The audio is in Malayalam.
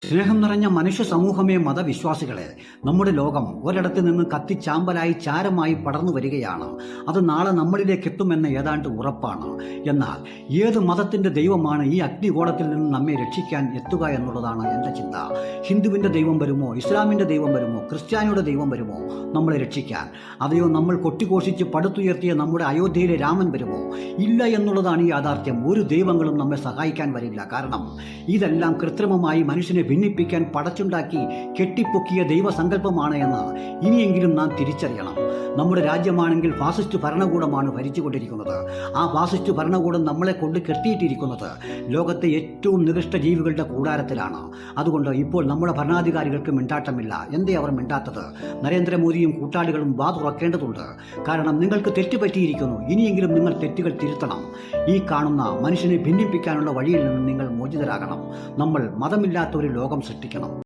സ്നേഹം നിറഞ്ഞ മനുഷ്യ സമൂഹമേ, മതവിശ്വാസികളെ, നമ്മുടെ ലോകം ഒരിടത്ത് നിന്ന് കത്തിച്ചാമ്പലായി ചാരമായി പടർന്നു വരികയാണ്. അത് നാളെ നമ്മളിലേക്ക് എത്തുമെന്ന് ഏതാണ്ട് ഉറപ്പാണ്. എന്നാൽ ഏത് മതത്തിന്റെ ദൈവമാണ് ഈ അഗ്നിഗോളത്തിൽ നിന്ന് നമ്മെ രക്ഷിക്കാൻ എത്തുക എന്നുള്ളതാണ് എൻ്റെ ചിന്ത. ഹിന്ദുവിൻ്റെ ദൈവം വരുമോ, ഇസ്ലാമിൻ്റെ ദൈവം വരുമോ, ക്രിസ്ത്യാനിയുടെ ദൈവം വരുമോ നമ്മളെ രക്ഷിക്കാൻ? അതെയോ നമ്മൾ കൊട്ടിഘോഷിച്ച് പടുത്തുയർത്തിയ നമ്മുടെ അയോധ്യയിലെ രാമൻ വരുമോ? ഇല്ല എന്നുള്ളതാണ് ഈ യാഥാർത്ഥ്യം. ഒരു ദൈവങ്ങളും നമ്മെ സഹായിക്കാൻ വരില്ല. കാരണം ഇതെല്ലാം കൃത്രിമമായി മനുഷ്യനെ ഭിന്നിപ്പിക്കാൻ പടച്ചുണ്ടാക്കി കെട്ടിപ്പൊക്കിയ ദൈവസങ്കല്പമാണ് എന്ന് ഇനിയെങ്കിലും നാം തിരിച്ചറിയണം. നമ്മുടെ രാജ്യമാണെങ്കിൽ ഫാസിസ്റ്റ് ഭരണകൂടമാണ് ഭരിച്ചുകൊണ്ടിരിക്കുന്നത്. ആ ഫാസിസ്റ്റ് ഭരണകൂടം നമ്മളെ കൊണ്ട് കെട്ടിയിട്ടിരിക്കുന്നത് ലോകത്തെ ഏറ്റവും നികൃഷ്ട ജീവികളുടെ കൂടാരത്തിലാണ്. അതുകൊണ്ട് ഇപ്പോൾ നമ്മുടെ ഭരണാധികാരികൾക്ക് മിണ്ടാട്ടമില്ല. എന്തേ അവർ മിണ്ടാത്തത്? നരേന്ദ്രമോദിയും കൂട്ടാളികളും വാ തുറക്കേണ്ടതുണ്ട്. കാരണം നിങ്ങൾക്ക് തെറ്റുപറ്റിയിരിക്കുന്നു. ഇനിയെങ്കിലും നിങ്ങൾ തെറ്റുകൾ തിരുത്തണം. ഈ കാണുന്ന മനുഷ്യനെ ഭിന്നിപ്പിക്കാനുള്ള വഴിയിൽ നിന്ന് നിങ്ങൾ മോചിതരാകണം. നമ്മൾ മതമില്ലാത്ത ഒരു ലോകം സൃഷ്ടിക്കണം.